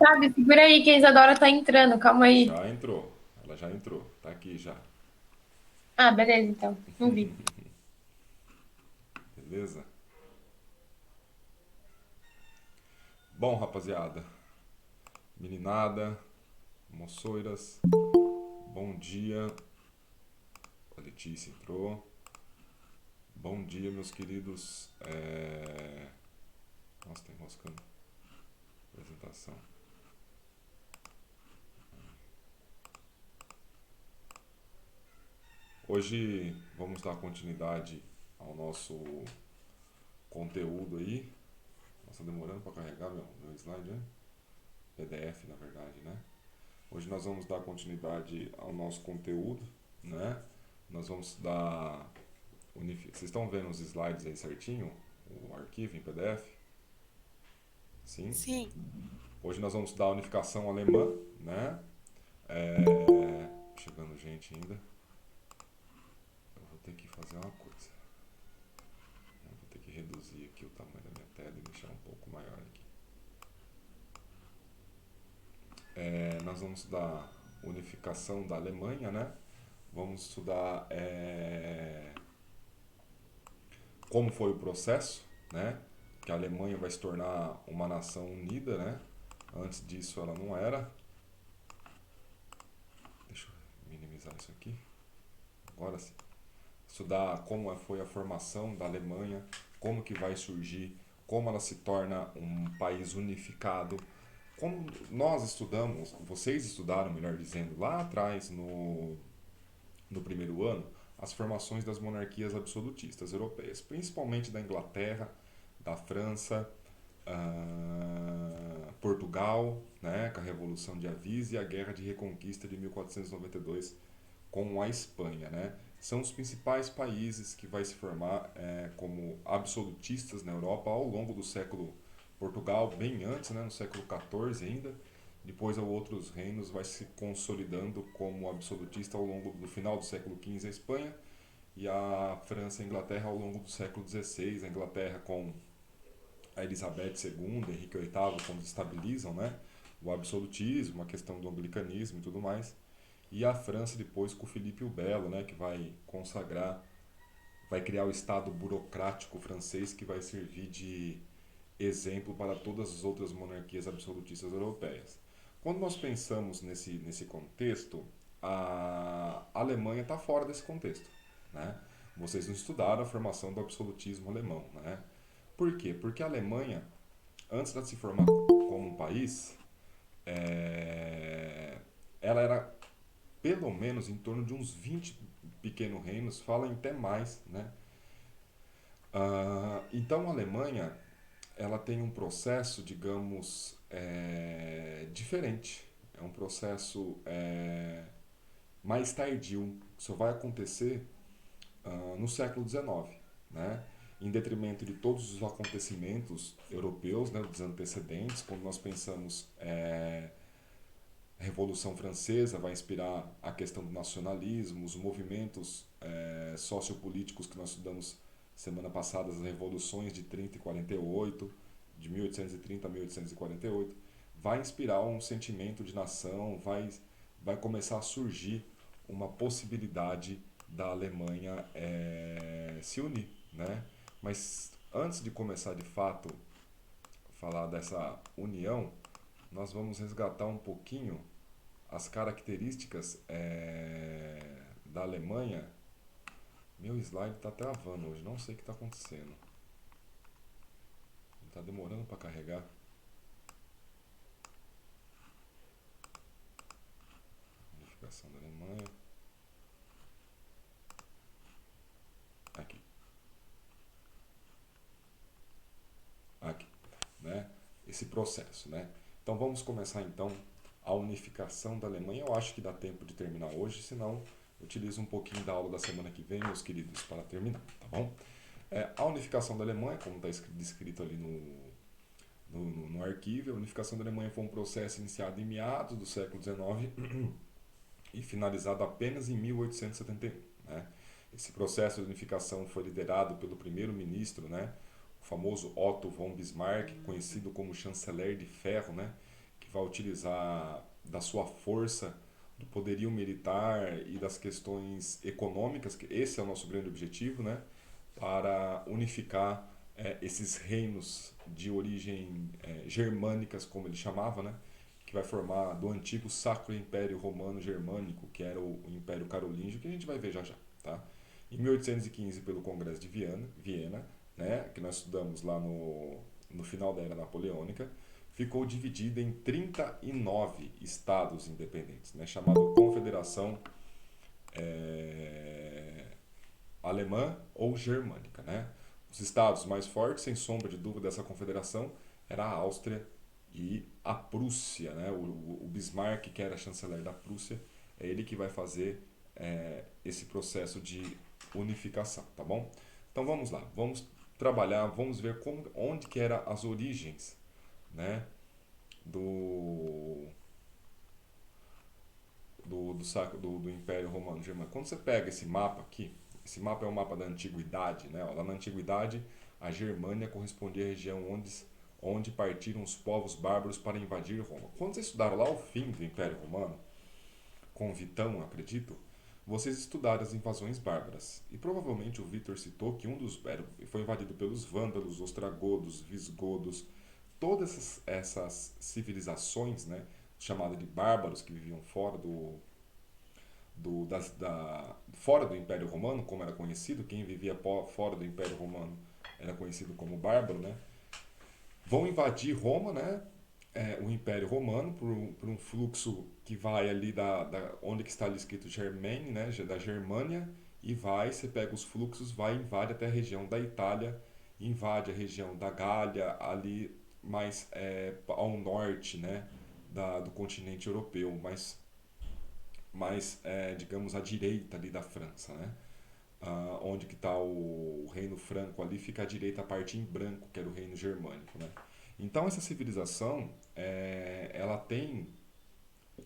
sabe? Segura aí que a Isadora tá entrando, calma aí. Já entrou. Ela já entrou. Tá aqui já. Ah, beleza, então. Não vi. Beleza? Bom, rapaziada. Meninada, moçoiras, bom dia. A Letícia entrou. Bom dia, meus queridos. Nossa, tá enroscando. Apresentação. Hoje vamos dar continuidade ao nosso conteúdo aí. Nossa, tá demorando para carregar meu slide, né? PDF, na verdade, né? Hoje nós vamos dar continuidade ao nosso conteúdo, né? Nós vamos dar... Vocês estão vendo os slides aí certinho? O arquivo em PDF? Sim? Sim. Hoje nós vamos dar a unificação alemã, né? É, Chegando gente ainda. Eu vou ter que fazer uma coisa. Eu vou ter que reduzir aqui o tamanho da minha tela e deixar um pouco maior aqui. Nós vamos estudar unificação da Alemanha, né? Vamos estudar como foi o processo, né? Que a Alemanha vai se tornar uma nação unida, né? Antes disso ela não era. Deixa eu minimizar isso aqui. Agora sim. Estudar como foi a formação da Alemanha, como que vai surgir, como ela se torna um país unificado. Como nós estudamos, vocês estudaram, melhor dizendo, lá atrás no primeiro ano, as formações das monarquias absolutistas europeias, principalmente da Inglaterra, da França, Portugal, né, com a Revolução de Avis e a Guerra de Reconquista de 1492 com a Espanha, né? São os principais países que vai se formar como absolutistas na Europa ao longo do século. Portugal bem antes, né, no século XIV ainda. Depois, outros reinos vai se consolidando como absolutista ao longo do final do século XV a Espanha e a França e a Inglaterra ao longo do século XVI. A Inglaterra com a Elizabeth II, Henrique VIII, quando estabilizam, né, o absolutismo, a questão do anglicanismo e tudo mais. E a França depois com o Filipe o Belo, né, que vai consagrar, vai criar o Estado burocrático francês que vai servir de exemplo para todas as outras monarquias absolutistas europeias. Quando nós pensamos nesse contexto, a Alemanha está fora desse contexto, né? Vocês não estudaram a formação do absolutismo alemão, né? Por quê? Porque a Alemanha, antes de se formar como um país, ela era pelo menos em torno de uns 20 pequenos reinos, falam até mais, né? Então a Alemanha ela tem um processo, digamos, diferente. É um processo mais tardio. Isso vai acontecer no século XIX, né? Em detrimento de todos os acontecimentos europeus, né, dos antecedentes, quando nós pensamos a Revolução Francesa vai inspirar a questão do nacionalismo, os movimentos sociopolíticos que nós estudamos semana passada, as revoluções de 30 e 48, de 1830 a 1848, vai inspirar um sentimento de nação, vai começar a surgir uma possibilidade da Alemanha se unir, né? Mas antes de começar de fato a falar dessa união, nós vamos resgatar um pouquinho as características da Alemanha. Meu slide está travando hoje, não sei o que está acontecendo. Está demorando para carregar. Unificação da Alemanha. Aqui. Aqui. Né? Esse processo. Né? Então vamos começar então a unificação da Alemanha. Eu acho que dá tempo de terminar hoje, senão utilizo um pouquinho da aula da semana que vem, meus queridos, para terminar, tá bom? A unificação da Alemanha, como está descrito ali no arquivo, a unificação da Alemanha foi um processo iniciado em meados do século XIX e finalizado apenas em 1871. Né? Esse processo de unificação foi liderado pelo primeiro-ministro, né, o famoso Otto von Bismarck, conhecido como chanceler de ferro, né, que vai utilizar da sua força, do poderio militar e das questões econômicas, que esse é o nosso grande objetivo, né? Para unificar esses reinos de origem germânicas, como ele chamava, né? Que vai formar do antigo Sacro Império Romano Germânico, que era o Império Carolíngio, que a gente vai ver já já, tá? Em 1815, pelo Congresso de Viena, né, que nós estudamos lá no final da Era Napoleônica, ficou dividida em 39 estados independentes, né, chamado Confederação é, Alemã ou Germânica. Né? Os estados mais fortes, sem sombra de dúvida, dessa confederação era a Áustria e a Prússia. Né? O Bismarck, que era chanceler da Prússia, é ele que vai fazer esse processo de unificação, tá bom? Então vamos lá, vamos trabalhar, vamos ver onde que eram as origens, né, do, do Império Romano Germânico. Quando você pega esse mapa aqui, esse mapa é um mapa da Antiguidade, né? Lá na Antiguidade, a Germânia correspondia à região onde partiram os povos bárbaros para invadir Roma. Quando vocês estudaram lá o fim do Império Romano, com Vitão, acredito, vocês estudaram as invasões bárbaras. E provavelmente o Vitor citou que foi invadido pelos vândalos, ostrogodos, visigodos, todas essas civilizações, né, chamadas de bárbaros, que viviam fora fora do Império Romano, como era conhecido, quem vivia fora do Império Romano era conhecido como bárbaro, né, vão invadir Roma, né, o Império Romano, por um fluxo que vai ali onde que está ali escrito Germaine, né, da Germânia, e você pega os fluxos, invade até a região da Itália, invade a região da Gália, ali mais ao norte, né, do continente europeu, digamos, à direita ali da França, né? Onde que está o Reino Franco ali, fica à direita a parte em branco, que era o Reino Germânico, né? Então essa civilização, ela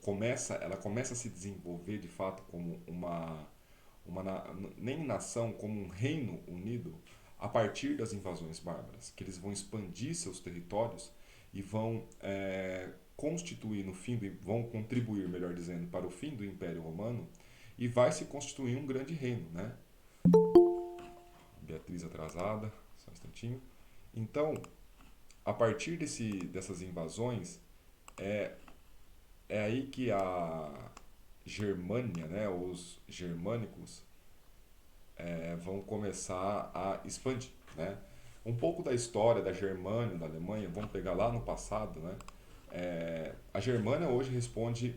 começa a se desenvolver de fato como nem nação, como um reino unido a partir das invasões bárbaras, que eles vão expandir seus territórios e vão constituir vão contribuir, melhor dizendo, para o fim do Império Romano e vai se constituir um grande reino, né? Beatriz atrasada, só um instantinho. Então, a partir dessas invasões, é, é aí que a Germânia, né, os germânicos, vão começar a expandir, né? Um pouco da história da Germânia, da Alemanha, vamos pegar lá no passado, né? A Germânia hoje responde,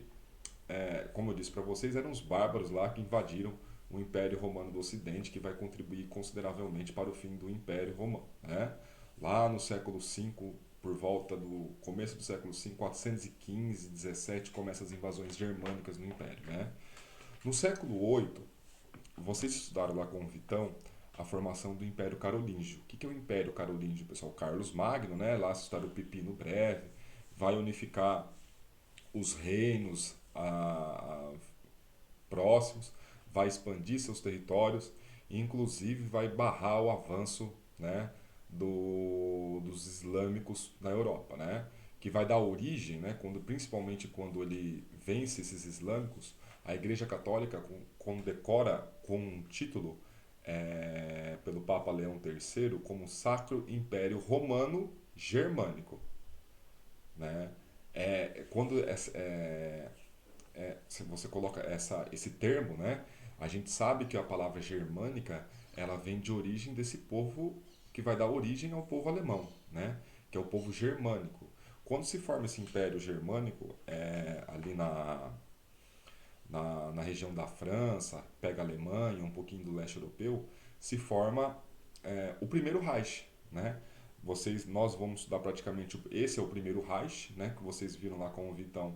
como eu disse para vocês, eram os bárbaros lá que invadiram o Império Romano do Ocidente, que vai contribuir consideravelmente para o fim do Império Romano, né? Lá no século V, por volta do começo do século V, 415, 17, começam as invasões germânicas no Império, né? No século VIII, vocês estudaram lá com o Vitão a formação do Império Carolíngio. O que é o Império Carolíngio, pessoal? Carlos Magno, né? Lá estudaram o Pepino Breve, vai unificar os reinos próximos, vai expandir seus territórios e inclusive vai barrar o avanço, né, dos islâmicos na Europa, né, que vai dar origem, né, principalmente quando ele vence esses islâmicos, a Igreja Católica condecora com um título pelo Papa Leão III como Sacro Império Romano Germânico, né? Quando se você coloca esse termo, né, a gente sabe que a palavra germânica ela vem de origem desse povo que vai dar origem ao povo alemão, né, que é o povo germânico. Quando se forma esse império germânico, ali na região da França, pega a Alemanha, um pouquinho do leste europeu, se forma o primeiro Reich, né? Nós vamos estudar praticamente, esse é o primeiro Reich, né, que vocês viram lá com o Vitão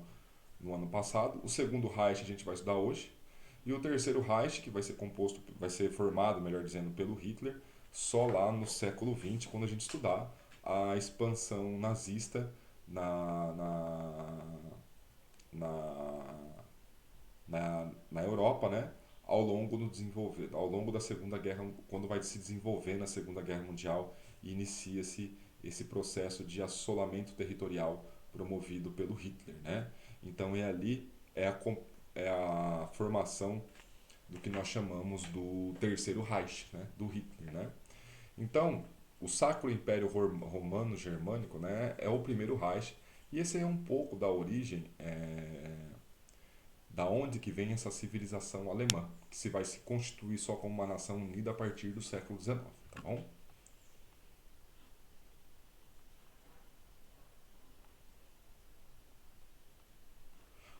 no ano passado. O segundo Reich a gente vai estudar hoje. E o terceiro Reich, que vai ser formado, melhor dizendo, pelo Hitler, só lá no século XX, quando a gente estudar a expansão nazista na, na, na, na Europa, né? Ao longo da Segunda Guerra, quando vai se desenvolver na Segunda Guerra Mundial e inicia-se esse processo de assolamento territorial promovido pelo Hitler, né? Então é a formação do que nós chamamos do Terceiro Reich, né? Do Hitler, né? Então, o Sacro Império Romano Germânico, né, é o primeiro Reich, e esse é um pouco da origem, da onde que vem essa civilização alemã, que se vai se constituir só como uma nação unida a partir do século XIX, tá bom?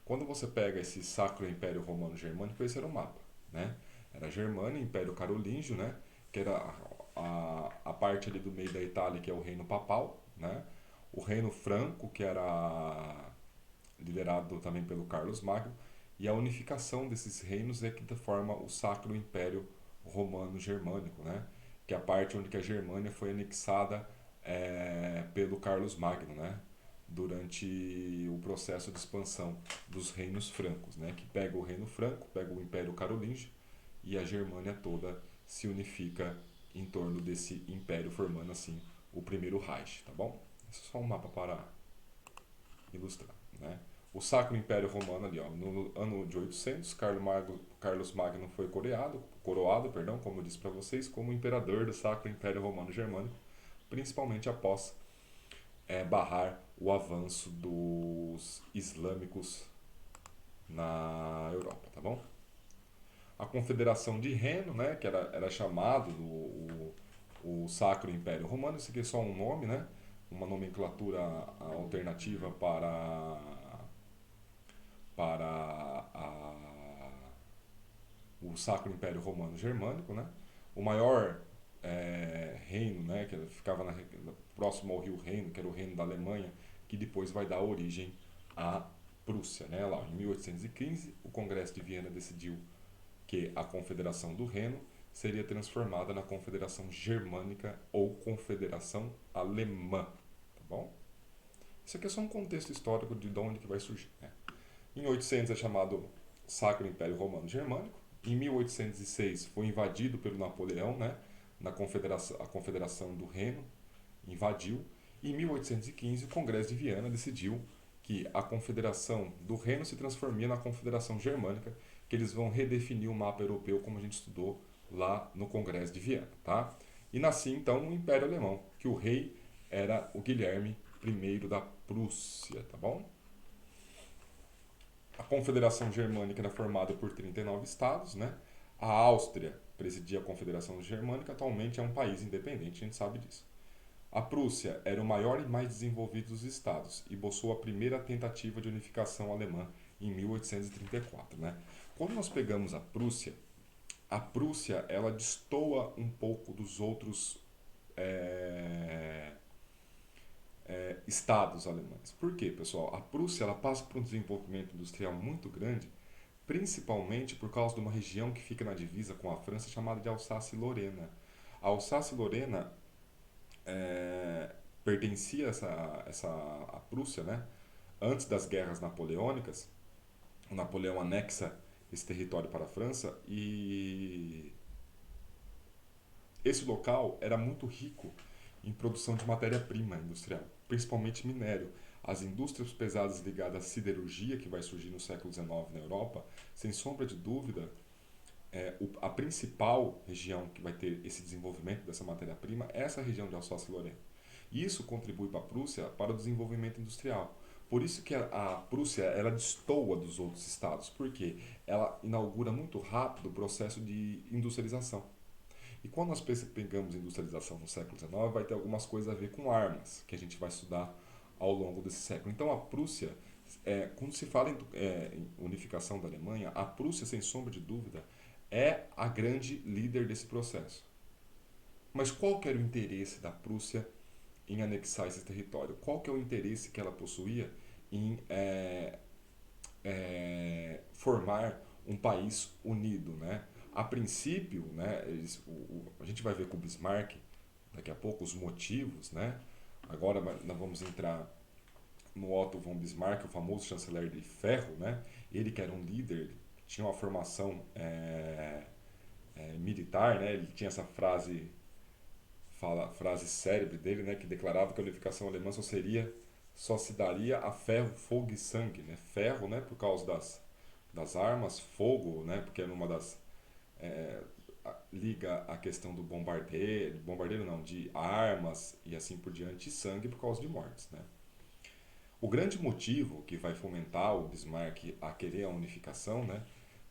Quando você pega esse Sacro Império Romano Germânico, esse era o mapa, né? Era a Germânia, Império Carolíngio, né? Que era a parte ali do meio da Itália, que é o Reino Papal, né? O Reino Franco, que era liderado também pelo Carlos Magno, e a unificação desses reinos é que forma o Sacro Império Romano Germânico, né? Que é a parte onde que a Germânia foi anexada pelo Carlos Magno, né? Durante o processo de expansão dos reinos francos, né? Que pega o reino franco, pega o Império Carolíngio e a Germânia toda se unifica em torno desse império, formando assim o primeiro Reich, tá bom? Esse é só um mapa para ilustrar, né? O Sacro Império Romano ali, ó, no ano de 800, Carlos Magno foi coroado, perdão, como eu disse para vocês, como imperador do Sacro Império Romano Germânico, principalmente após barrar o avanço dos islâmicos na Europa, tá bom? A Confederação de Reno, né, que era chamado o Sacro Império Romano, isso aqui é só um nome, né, uma nomenclatura alternativa para o Sacro Império Romano Germânico, né? O maior reino, né, que ficava próximo ao Rio Reno, que era o reino da Alemanha, que depois vai dar origem à Prússia, né? Lá em 1815, o Congresso de Viena decidiu que a Confederação do Reno seria transformada na Confederação Germânica ou Confederação Alemã, tá bom? Isso aqui é só um contexto histórico de onde que vai surgir, né? Em 800 é chamado Sacro Império Romano Germânico. Em 1806 foi invadido pelo Napoleão, né? A Confederação do Reno invadiu. E em 1815 o Congresso de Viena decidiu que a Confederação do Reno se transformaria na Confederação Germânica, que eles vão redefinir o mapa europeu como a gente estudou lá no Congresso de Viena, tá? E nascia então o Império Alemão, que o rei era o Guilherme I da Prússia, tá bom? A Confederação Germânica era formada por 39 estados, né? A Áustria presidia a Confederação Germânica, atualmente é um país independente, a gente sabe disso. A Prússia era o maior e mais desenvolvido dos estados e boçou a primeira tentativa de unificação alemã em 1834, né? Quando nós pegamos a Prússia ela destoa um pouco dos outros é, estados alemães. Por quê, pessoal? A Prússia ela passa por um desenvolvimento industrial muito grande, principalmente por causa de uma região que fica na divisa com a França chamada de Alsácia-Lorena. A Alsácia-Lorena pertencia a Prússia, né? Antes das guerras napoleônicas, o Napoleão anexa esse território para a França e esse local era muito rico em produção de matéria-prima industrial, principalmente minério. As indústrias pesadas ligadas à siderurgia, que vai surgir no século XIX na Europa, sem sombra de dúvida, a principal região que vai ter esse desenvolvimento dessa matéria-prima é essa região de Alsácia-Lorena. Isso contribui para a Prússia para o desenvolvimento industrial. Por isso que a Prússia ela destoa dos outros estados, porque ela inaugura muito rápido o processo de industrialização. E quando nós pegamos industrialização no século XIX, vai ter algumas coisas a ver com armas, que a gente vai estudar ao longo desse século. Então a Prússia, quando se fala em unificação da Alemanha, a Prússia, sem sombra de dúvida, é a grande líder desse processo. Mas qual que era o interesse da Prússia em anexar esse território? Qual que é o interesse que ela possuía em formar um país unido, né? A princípio, né, a gente vai ver com o Bismarck daqui a pouco os motivos, né? Agora nós vamos entrar no Otto von Bismarck, o famoso chanceler de ferro, né? Ele que era um líder, tinha uma formação militar, né? Ele tinha essa frase célebre dele, né? Que declarava que a unificação alemã só seria só se daria a ferro, fogo e sangue, né? Ferro, né, por causa das armas, fogo, né, porque era uma das liga a questão do bombardeio, bombardeio não, de armas e assim por diante, e sangue por causa de mortes, né? O grande motivo que vai fomentar o Bismarck a querer a unificação, né,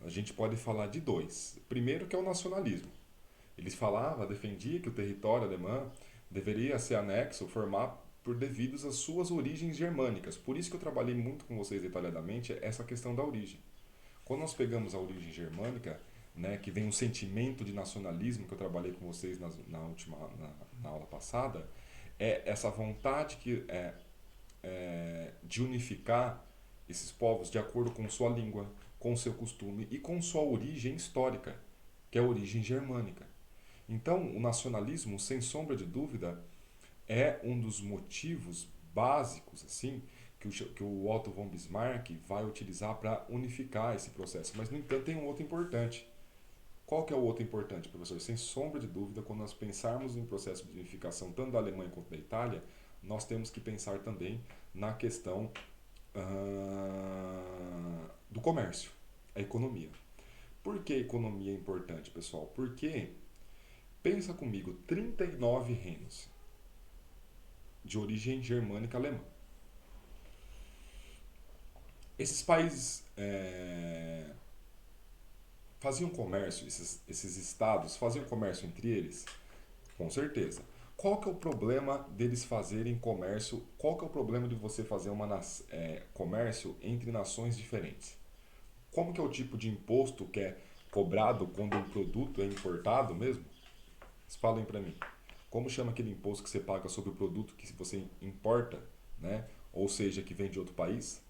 a gente pode falar de dois. Primeiro que é o nacionalismo. Ele falava, defendia que o território alemão deveria ser anexo, formar por devidos às suas origens germânicas. Por isso que eu trabalhei muito com vocês detalhadamente essa questão da origem. Quando nós pegamos a origem germânica, né, que vem um sentimento de nacionalismo que eu trabalhei com vocês na aula passada, é essa vontade de unificar esses povos de acordo com sua língua, com seu costume e com sua origem histórica, que é a origem germânica. Então, o nacionalismo, sem sombra de dúvida, é um dos motivos básicos assim que o Otto von Bismarck vai utilizar para unificar esse processo. Mas, no entanto, tem um outro importante. Qual que é o outro importante, professor? Sem sombra de dúvida, quando nós pensarmos em processo de unificação tanto da Alemanha quanto da Itália, nós temos que pensar também na questão do comércio, a economia. Por que a economia é importante, pessoal? Porque, pensa comigo, 39 reinos de origem germânica alemã. Esses países faziam comércio, esses estados faziam comércio entre eles? Com certeza. Qual que é o problema deles fazerem comércio? Qual que é o problema de você fazer comércio entre nações diferentes? Como que é o tipo de imposto que é cobrado quando um produto é importado mesmo? Vocês falem para mim. Como chama aquele imposto que você paga sobre o produto que você importa, né? Ou seja, que vem de outro país?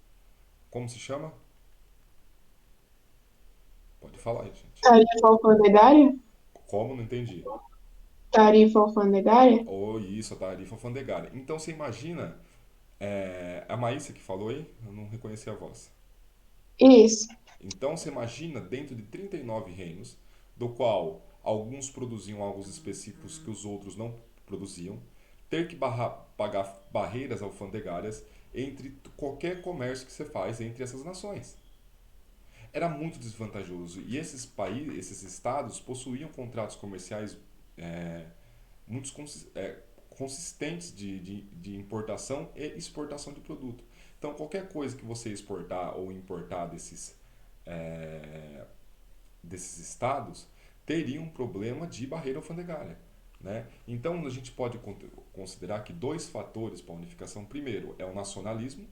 Como se chama? Pode falar aí, gente. Tarifa alfandegária? Como? Não entendi. Tarifa alfandegária? Ou isso, a tarifa alfandegária. Então você imagina, a Maísa que falou aí, eu não reconheci a voz. Isso. Então você imagina dentro de 39 reinos, do qual alguns produziam algo específicos que os outros não produziam, ter que pagar barreiras alfandegárias entre qualquer comércio que você faz entre essas nações. Era muito desvantajoso e esses países, esses estados possuíam contratos comerciais é, muito consistentes de importação e exportação de produto. Então, qualquer coisa que você exportar ou importar desses estados teria um problema de barreira alfandegária. Né? Então, a gente pode considerar que dois fatores para a unificação. Primeiro, é o nacionalismo,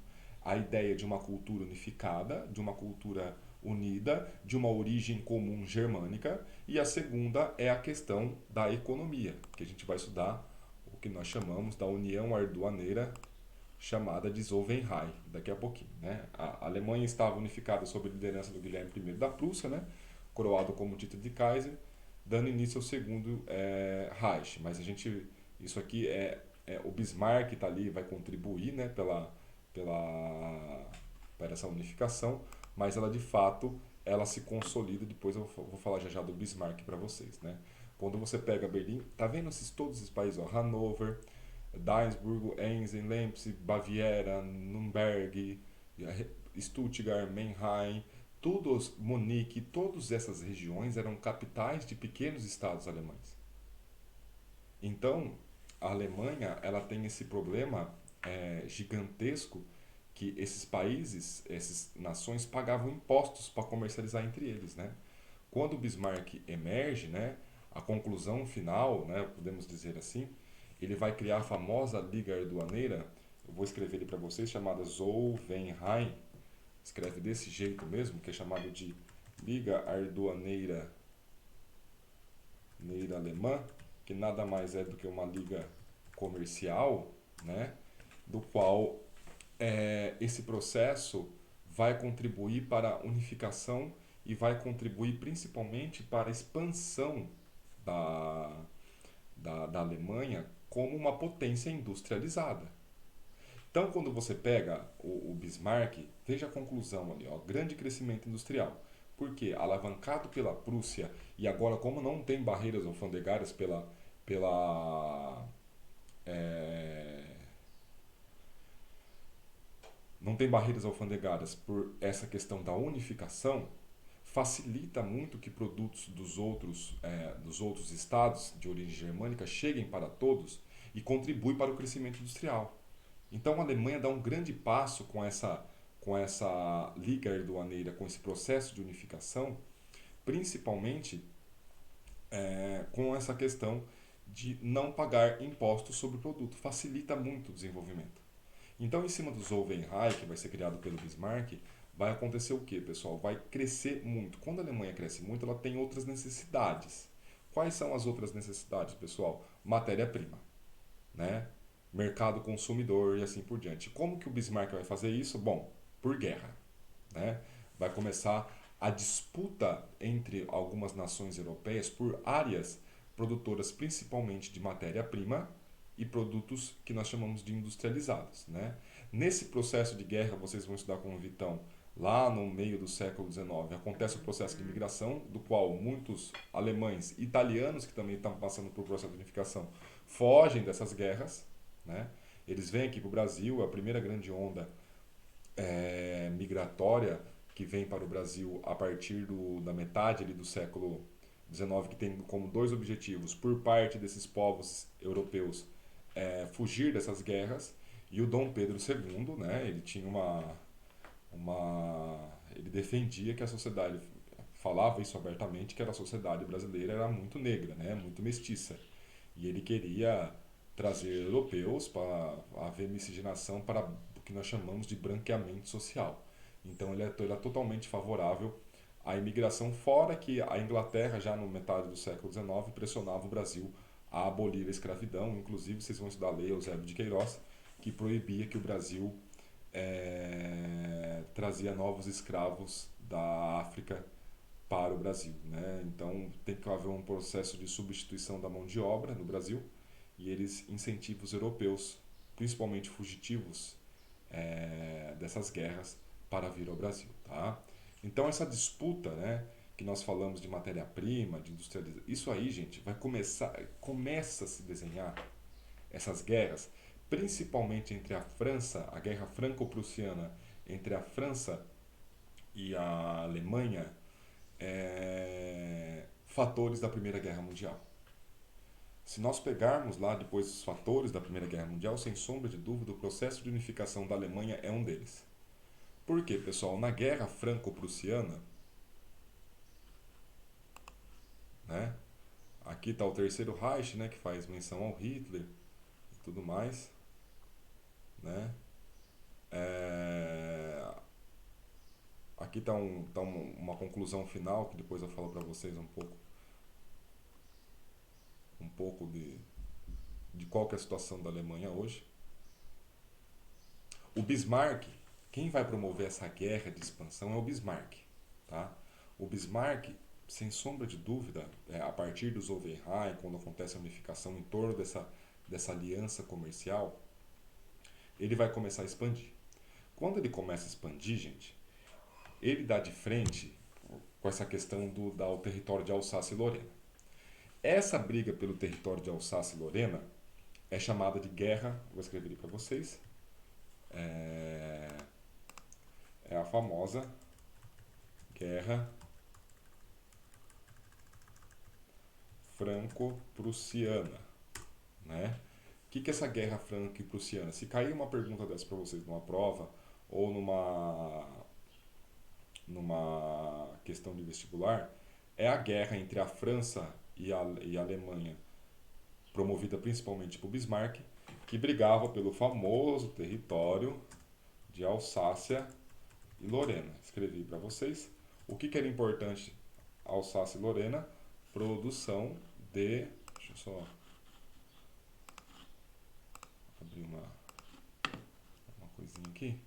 a ideia de uma cultura unificada, de uma cultura unida, de uma origem comum germânica, e a segunda é a questão da economia, que a gente vai estudar o que nós chamamos da União Aduaneira, chamada de Zollverein, daqui a pouquinho. Né? A Alemanha estava unificada sob a liderança do Guilherme I da Prússia, né? Coroado como título de Kaiser, dando início ao segundo Reich. Mas isso aqui o Bismarck está ali, vai contribuir, né, para essa unificação, mas ela de fato ela se consolida. Depois eu vou falar já do Bismarck para vocês, né? Quando você pega Berlim, tá vendo todos esses países, ó, Hanover, Duisburg, Essen, Leipzig, Baviera, Nuremberg, Stuttgart, Mannheim, Munique, todas essas regiões eram capitais de pequenos estados alemães. Então, a Alemanha ela tem esse problema gigantesco que esses países, essas nações pagavam impostos para comercializar entre eles, né? Quando o Bismarck emerge, né, a conclusão final, né, podemos dizer assim, ele vai criar a famosa Liga Aduaneira, eu vou escrever ele para vocês, chamada Zollverein, escreve desse jeito mesmo, que é chamado de Liga Aduaneira Alemã, que nada mais é do que uma liga comercial, né, do qual esse processo vai contribuir para a unificação e vai contribuir principalmente para a expansão da Alemanha como uma potência industrializada. Então, quando você pega o Bismarck, veja a conclusão ali, ó, grande crescimento industrial. Por quê? Alavancado pela Prússia e agora como não tem barreiras alfandegárias pela não tem barreiras alfandegárias por essa questão da unificação, facilita muito que produtos dos outros estados de origem germânica cheguem para todos e contribui para o crescimento industrial. Então a Alemanha dá um grande passo com essa liga aduaneira, com esse processo de unificação, principalmente com essa questão de não pagar impostos sobre o produto. Facilita muito o desenvolvimento. Então, em cima do Zollverein, que vai ser criado pelo Bismarck, vai acontecer o que, pessoal? Vai crescer muito. Quando a Alemanha cresce muito, ela tem outras necessidades. Quais são as outras necessidades, pessoal? Matéria-prima, né? Mercado consumidor e assim por diante. Como que o Bismarck vai fazer isso? Bom, por guerra, né? Vai começar a disputa entre algumas nações europeias por áreas produtoras principalmente de matéria-prima e produtos que nós chamamos de industrializados, né? Nesse processo de guerra, vocês vão estudar com o Vitão, lá no meio do século XIX, acontece o processo de imigração, do qual muitos alemães, italianos que também estão passando por processo de unificação, fogem dessas guerras, né? Eles vêm aqui para o Brasil, a primeira grande onda migratória que vem para o Brasil a partir da metade ali do século XIX, que tem como dois objetivos, por parte desses povos europeus, fugir dessas guerras, e o Dom Pedro II, né, ele tinha ele defendia que a sociedade, falava isso abertamente, que a sociedade brasileira era muito negra, né, muito mestiça, e ele queria trazer europeus para haver miscigenação para o que nós chamamos de branqueamento social. Então ele é totalmente favorável à imigração, fora que a Inglaterra, já no metade do século XIX, pressionava o Brasil a abolir a escravidão. Inclusive, vocês vão estudar a lei Eusébio de Queiroz, que proibia que o Brasil trazia novos escravos da África para o Brasil, né? Então tem que haver um processo de substituição da mão de obra no Brasil, e eles incentivam os europeus, principalmente fugitivos dessas guerras, para vir ao Brasil, tá? Então essa disputa, né, que nós falamos de matéria-prima, de industrialização, isso aí, gente, começa a se desenhar essas guerras, principalmente entre a França, a guerra franco-prussiana entre a França e a Alemanha, fatores da Primeira Guerra Mundial. Se nós pegarmos lá depois os fatores da Primeira Guerra Mundial, sem sombra de dúvida, o processo de unificação da Alemanha é um deles. Por quê, pessoal? Na Guerra Franco-Prussiana, né? Aqui está o Terceiro Reich, né, que faz menção ao Hitler e tudo mais, né? Aqui está uma conclusão final, que depois eu falo para vocês um pouco de qual que é a situação da Alemanha hoje. O Bismarck, quem vai promover essa guerra de expansão é o Bismarck, tá? O Bismarck, sem sombra de dúvida, a partir do Zollverein, quando acontece a unificação em torno dessa aliança comercial, ele vai começar a expandir. Quando ele começa a expandir, gente, ele dá de frente com essa questão do território de Alsácia e Lorena. Essa briga pelo território de Alsácia e Lorena é chamada de guerra, vou escrever ali para vocês, é a famosa Guerra Franco-Prussiana, né? O que é essa Guerra Franco-Prussiana? Se cair uma pergunta dessa para vocês numa prova ou numa questão de vestibular, é a guerra entre a França e a Alemanha, promovida principalmente por Bismarck, que brigava pelo famoso território de Alsácia e Lorena. Escrevi para vocês. O que era importante Alsácia e Lorena? Produção de... Deixa eu só abrir uma coisinha aqui.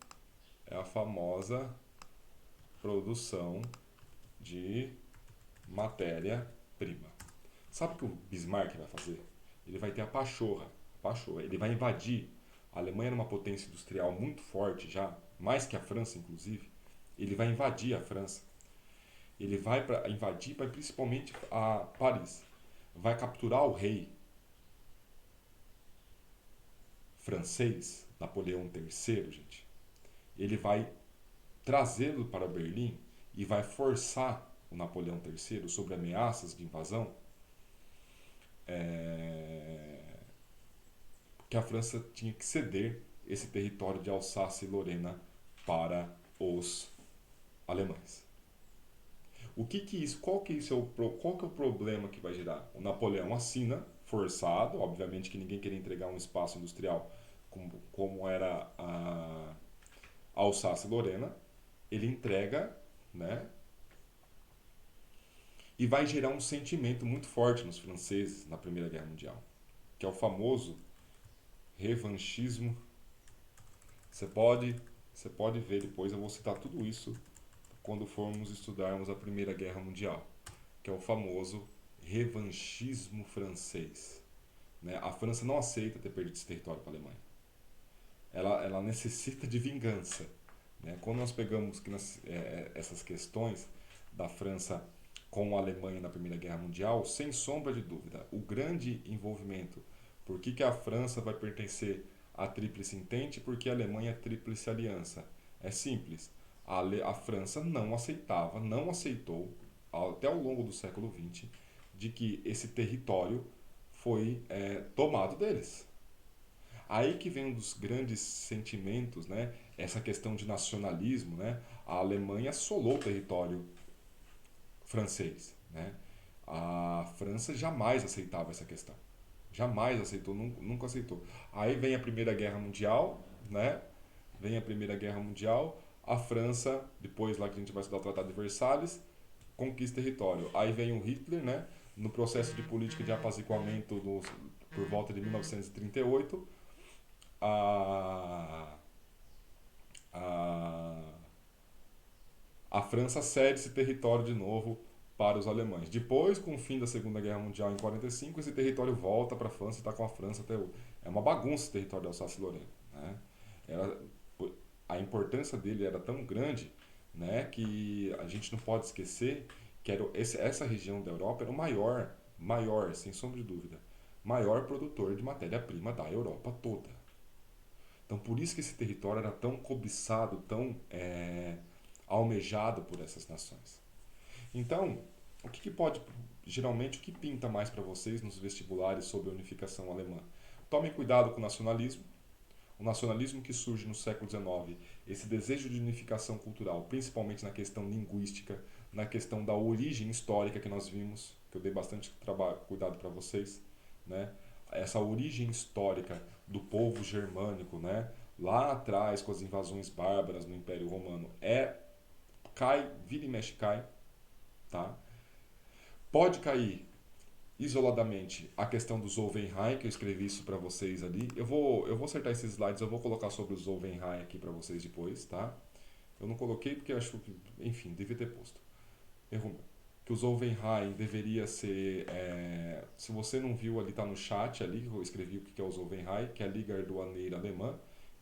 É a famosa produção de matéria-prima. Sabe o que o Bismarck vai fazer? Ele vai ter a pachorra. Ele vai invadir. A Alemanha era uma potência industrial muito forte já, mais que a França, inclusive. Ele vai invadir a França. Ele vai invadir principalmente a Paris. Vai capturar o rei francês, Napoleão III, gente. ele vai trazê-lo para Berlim e vai forçar o Napoleão III sobre ameaças de invasão, que a França tinha que ceder esse território de Alsácia e Lorena para os alemães. Qual que é o problema que vai gerar? O Napoleão assina, forçado, obviamente que ninguém queria entregar um espaço industrial como era a Alsácia e Lorena, ele entrega, né? E vai gerar um sentimento muito forte nos franceses na Primeira Guerra Mundial, que é o famoso revanchismo. Você pode, você pode ver depois, eu vou citar tudo isso quando formos estudarmos a Primeira Guerra Mundial, que é o famoso revanchismo francês. Né? A França não aceita ter perdido esse território para a Alemanha. Ela necessita de vingança. Né? Quando nós pegamos essas questões da França com a Alemanha na Primeira Guerra Mundial, sem sombra de dúvida, o grande envolvimento, por que a França vai pertencer à Tríplice Entente e por que a Alemanha é a Tríplice Aliança? É simples. A França não aceitou, até ao longo do século XX, de que esse território foi tomado deles. Aí que vem um dos grandes sentimentos, né? Essa questão de nacionalismo, né? A Alemanha assolou o território francês, né? A França jamais aceitava essa questão. Jamais aceitou, nunca aceitou. Aí vem a Primeira Guerra Mundial, né? Vem a Primeira Guerra Mundial, a França, depois lá que a gente vai estudar o Tratado de Versalhes, conquista território. Aí vem o Hitler, né? No processo de política de apaziguamento por volta de 1938, a, a, a França cede esse território de novo para os alemães. Depois, com o fim da Segunda Guerra Mundial em 45, esse território volta para a França e está com a França até hoje. É uma bagunça esse território de Alsácia-Lorena. Né? A importância dele era tão grande, né, que a gente não pode esquecer que essa região da Europa era o maior, sem sombra de dúvida, maior produtor de matéria-prima da Europa toda. Então, por isso que esse território era tão cobiçado, tão almejado por essas nações. Então, geralmente, o que pinta mais para vocês nos vestibulares sobre a unificação alemã? Tomem cuidado com o nacionalismo. O nacionalismo que surge no século XIX, esse desejo de unificação cultural, principalmente na questão linguística, na questão da origem histórica que nós vimos, que eu dei bastante cuidado para vocês, né? Essa origem histórica do povo germânico, né? Lá atrás, com as invasões bárbaras no Império Romano, vira e mexe cai, tá? Pode cair isoladamente a questão do Zollverein, que eu escrevi isso para vocês ali. Eu vou acertar esses slides, eu vou colocar sobre o Zollverein aqui para vocês depois, tá? Eu não coloquei porque acho que, enfim, devia ter posto. Erro meu. Que o Zollverein deveria ser, se você não viu ali, tá no chat ali, que eu escrevi o que é o Zollverein, que é a Liga Aduaneira Alemã,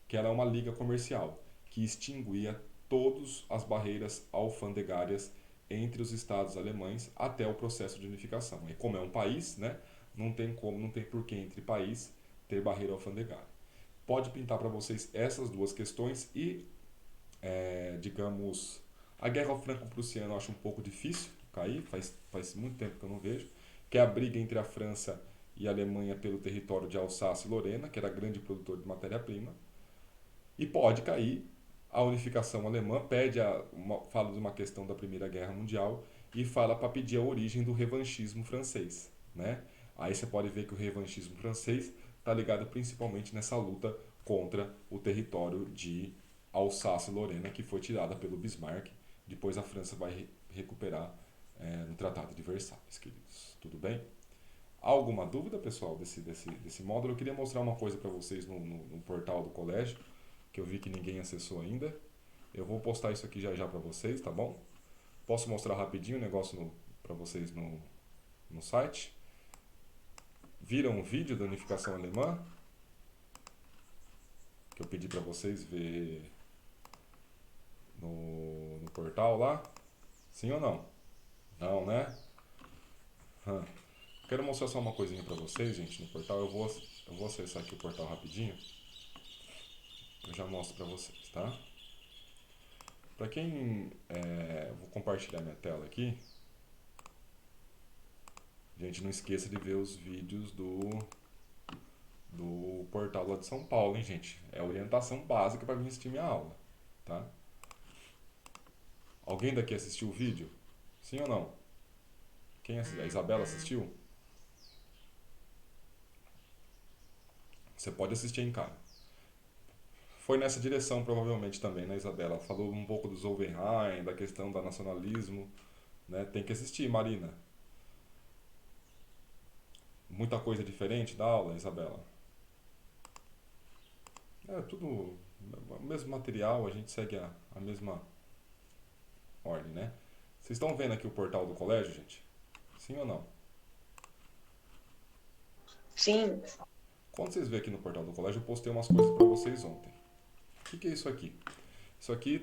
que ela é uma liga comercial, que extinguia todas as barreiras alfandegárias entre os estados alemães até o processo de unificação. E como é um país, né, não tem porquê entre país ter barreira alfandegária. Pode pintar para vocês essas duas questões e, digamos, a Guerra Franco-Prussiana eu acho um pouco difícil cair, faz muito tempo que eu não vejo, que é a briga entre a França e a Alemanha pelo território de Alsácia e Lorena, que era grande produtor de matéria-prima, e pode cair a unificação alemã, fala de uma questão da Primeira Guerra Mundial e fala para pedir a origem do revanchismo francês. Né? Aí você pode ver que o revanchismo francês está ligado principalmente nessa luta contra o território de Alsácia e Lorena, que foi tirada pelo Bismarck. Depois a França vai recuperar no Tratado de Versalhes, queridos. Tudo bem? Há alguma dúvida, pessoal, desse módulo? Eu queria mostrar uma coisa para vocês no portal do colégio, que eu vi que ninguém acessou ainda. Eu vou postar isso aqui já para vocês, tá bom? Posso mostrar rapidinho o negócio para vocês no site? Viram o vídeo da unificação alemã? Que eu pedi para vocês ver no portal lá? Sim ou não? Não, né? Quero mostrar só uma coisinha para vocês, gente, no portal. Eu vou acessar aqui o portal rapidinho. Eu já mostro para vocês, tá? Para quem. Vou compartilhar minha tela aqui. Gente, não esqueça de ver os vídeos do portal lá de São Paulo, hein, gente? É a orientação básica para vir assistir minha aula, tá? Alguém daqui assistiu o vídeo? Sim ou não? A Isabela assistiu? Você pode assistir em casa. Foi nessa direção, provavelmente, também, né, Isabela? Falou um pouco do Zollverein, da questão do nacionalismo, né? Tem que assistir, Marina. Muita coisa diferente da aula, Isabela. É tudo o mesmo material, a gente segue a mesma ordem, né? Vocês estão vendo aqui o portal do colégio, gente? Sim ou não? Sim. Quando vocês verem aqui no portal do colégio, eu postei umas coisas para vocês ontem. O que é isso aqui? Isso aqui,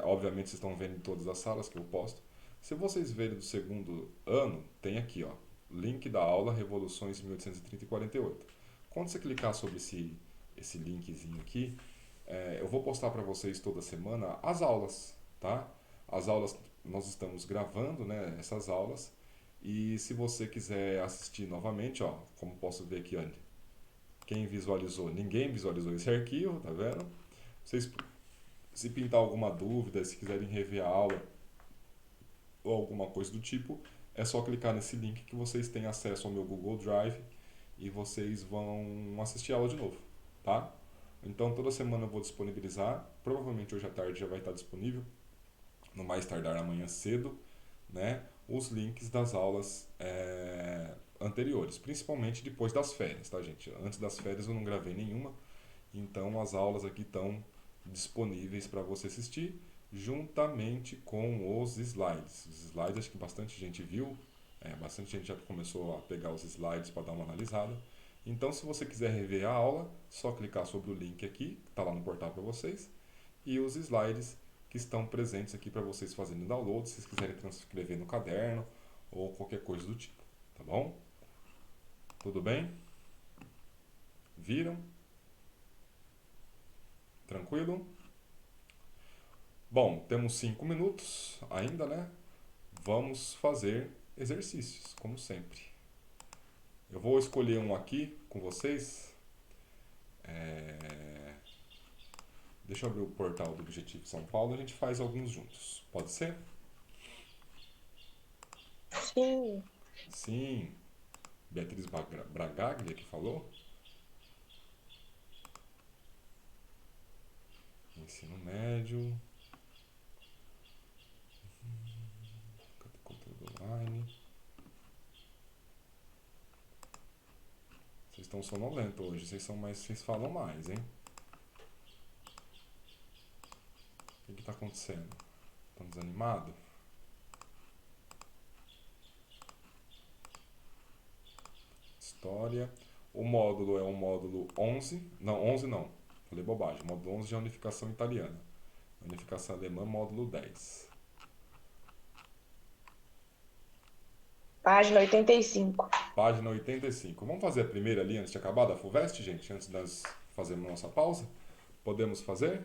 obviamente vocês estão vendo em todas as salas que eu posto. Se vocês verem do segundo ano, tem aqui, ó, link da aula Revoluções 1830 e 48. Quando você clicar sobre esse linkzinho aqui, eu vou postar para vocês toda semana as aulas, tá? As aulas, nós estamos gravando, né, essas aulas. E se você quiser assistir novamente, ó, como posso ver aqui, ó, quem visualizou, ninguém visualizou esse arquivo, tá vendo? Vocês, se pintar alguma dúvida, se quiserem rever a aula ou alguma coisa do tipo, é só clicar nesse link que vocês têm acesso ao meu Google Drive e vocês vão assistir a aula de novo, tá? Então toda semana eu vou disponibilizar, provavelmente hoje à tarde já vai estar disponível, no mais tardar amanhã cedo, né, os links das aulas anteriores, principalmente depois das férias, tá, gente? Antes das férias eu não gravei nenhuma, então as aulas aqui estão disponíveis para você assistir, juntamente com os slides. Os slides acho que bastante gente viu, bastante gente já começou a pegar os slides para dar uma analisada. Então, se você quiser rever a aula, só clicar sobre o link aqui, que está lá no portal para vocês, e os slides que estão presentes aqui para vocês fazerem download, se vocês quiserem transcrever no caderno ou qualquer coisa do tipo, tá bom? Tudo bem? Viram? Tranquilo? Bom, temos 5 minutos ainda, né? Vamos fazer exercícios, como sempre. Eu vou escolher um aqui com vocês. Deixa eu abrir o portal do Objetivo São Paulo, a gente faz alguns juntos. Pode ser? Sim. Sim. Beatriz Bragaglia que falou. Ensino médio. Cadê conteúdo online? Vocês estão sonolentos hoje, vocês falam mais, hein? O que está acontecendo? Estão desanimados? História. O módulo é o módulo 11. Não, 11 não. Falei bobagem. O módulo 11 é a unificação italiana. Unificação alemã, módulo 10. Página 85. Página 85. Vamos fazer a primeira ali antes de acabar da FUVEST, gente? Antes de nós fazermos nossa pausa? Podemos fazer?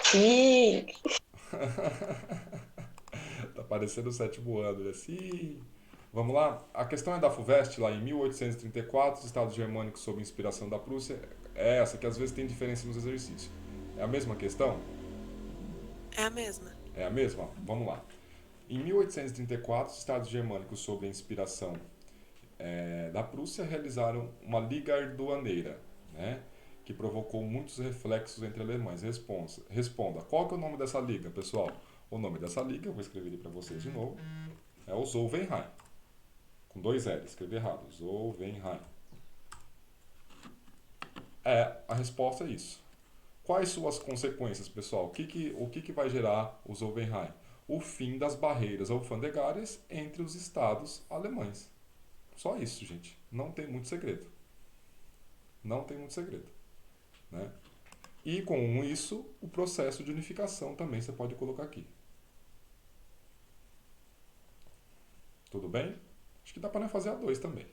Sim. Tá parecendo o sétimo ano, assim. Vamos lá? A questão é da FUVEST, lá em 1834, os Estados Germânicos sob inspiração da Prússia. É essa, que às vezes tem diferença nos exercícios. É a mesma questão? É a mesma. É a mesma? Vamos lá. Em 1834, os Estados Germânicos, sob a inspiração da Prússia, realizaram uma liga arduaneira, né, que provocou muitos reflexos entre alemães. Responda, qual que é o nome dessa liga, pessoal? O nome dessa liga, eu vou escrever ele para vocês de novo, é o Zollverein. Com 2 L, escrevi errado. Zollverein. A resposta é isso. Quais suas consequências, pessoal? O que vai gerar o Zollverein? O fim das barreiras alfandegárias entre os estados alemães. Só isso, gente. Não tem muito segredo. Não tem muito segredo, né? E com isso, o processo de unificação também você pode colocar aqui. Tudo bem? Acho que dá para fazer a 2 também.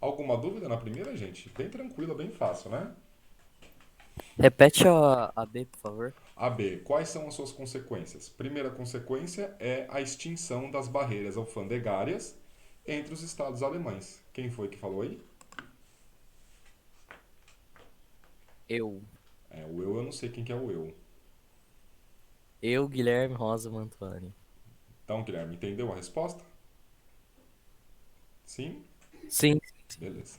Alguma dúvida na primeira, gente? Bem tranquila, bem fácil, né? Repete a B, por favor. AB, quais são as suas consequências? Primeira consequência é a extinção das barreiras alfandegárias entre os estados alemães. Quem foi que falou aí? Eu. O eu não sei quem que é o eu. Eu, Guilherme Rosa Mantuani. Então, Guilherme, entendeu a resposta? Sim? Sim. Beleza.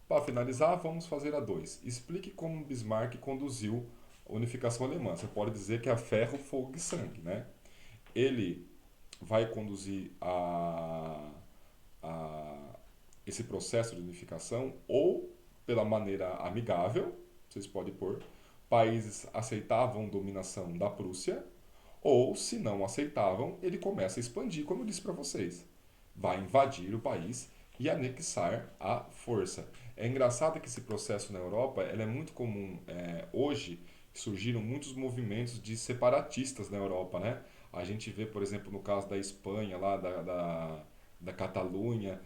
Para finalizar, vamos fazer a 2. Explique como Bismarck conduziu a unificação alemã. Você pode dizer que é a ferro, fogo e sangue, né? Ele vai conduzir esse processo de unificação ou pela maneira amigável, vocês podem pôr, países aceitavam dominação da Prússia, ou se não aceitavam, ele começa a expandir, como eu disse para vocês. Vai invadir o país e anexar à força. É engraçado que esse processo na Europa ele é muito comum. Hoje surgiram muitos movimentos de separatistas na Europa, né? A gente vê, por exemplo, no caso da Espanha, lá da Catalunha,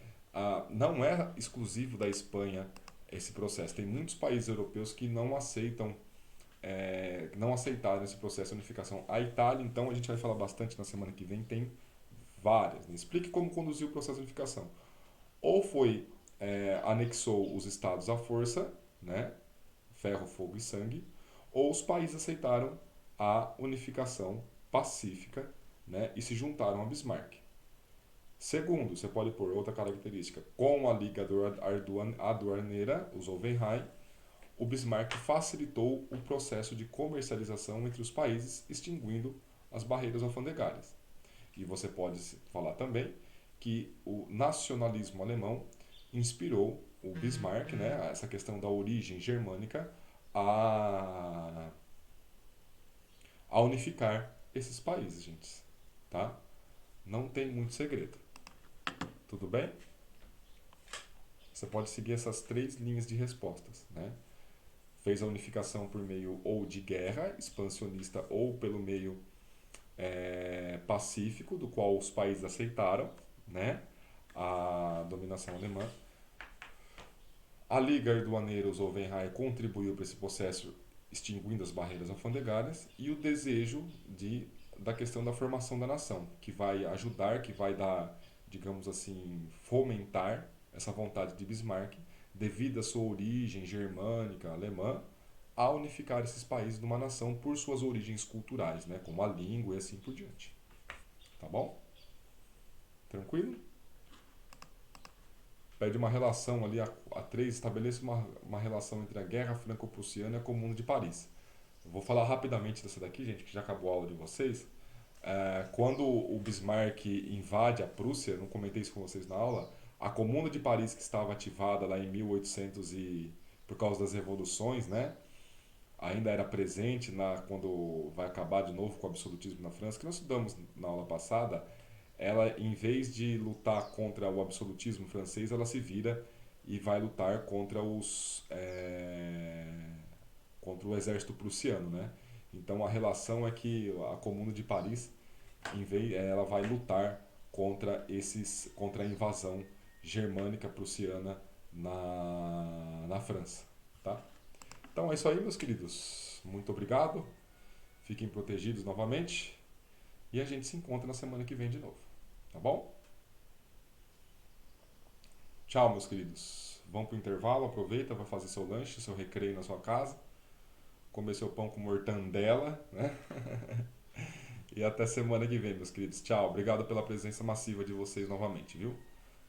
não é exclusivo da Espanha esse processo. Tem muitos países europeus que não aceitam, não aceitaram esse processo de unificação. A Itália, então, a gente vai falar bastante na semana que vem, tem várias. Né? Explique como conduziu o processo de unificação. Ou foi, anexou os estados à força, né? Ferro, fogo e sangue, ou os países aceitaram a unificação pacífica, né? E se juntaram a Bismarck. Segundo, você pode pôr outra característica, com a Liga Aduaneira, os Zollverein, o Bismarck facilitou o processo de comercialização entre os países, extinguindo as barreiras alfandegárias. E você pode falar também que o nacionalismo alemão inspirou o Bismarck, né, essa questão da origem germânica, a unificar esses países, gente. Tá? Não tem muito segredo. Tudo bem? Você pode seguir essas 3 linhas de respostas, né? Fez a unificação por meio ou de guerra expansionista ou pelo meio pacífico, do qual os países aceitaram, né, a dominação alemã. A Liga Aduaneira, os Zollverein, contribuiu para esse processo, extinguindo as barreiras alfandegárias, e o desejo da questão da formação da nação, que vai ajudar, que vai dar, digamos assim, fomentar essa vontade de Bismarck, devido à sua origem germânica, alemã, a unificar esses países numa nação por suas origens culturais, né, como a língua e assim por diante. Tá bom? Tranquilo? Pede uma relação ali, a 3, estabeleça uma relação entre a Guerra Franco-Prussiana e a Comuna de Paris. Eu vou falar rapidamente dessa daqui, gente, que já acabou a aula de vocês. Quando o Bismarck invade a Prússia, não comentei isso com vocês na aula, a Comuna de Paris, que estava ativada lá em 1800 por causa das revoluções, né, ainda era presente quando vai acabar de novo com o absolutismo na França, que nós estudamos na aula passada. Ela, em vez de lutar contra o absolutismo francês, ela se vira e vai lutar contra o exército prussiano, né? Então a relação é que a Comuna de Paris, ela vai lutar contra a invasão germânica prussiana na França, tá? Então é isso aí, meus queridos. Muito obrigado. Fiquem protegidos novamente. E a gente se encontra na semana que vem de novo. Tá bom? Tchau, meus queridos. Vão pro intervalo, aproveita, vai fazer seu lanche, seu recreio na sua casa. Comer seu pão com mortandela, né? E até semana que vem, meus queridos. Tchau. Obrigado pela presença massiva de vocês novamente, viu?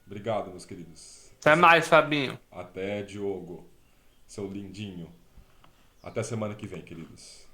Obrigado, meus queridos. Até mais, Fabinho. Até, Diogo. Seu lindinho. Até semana que vem, queridos.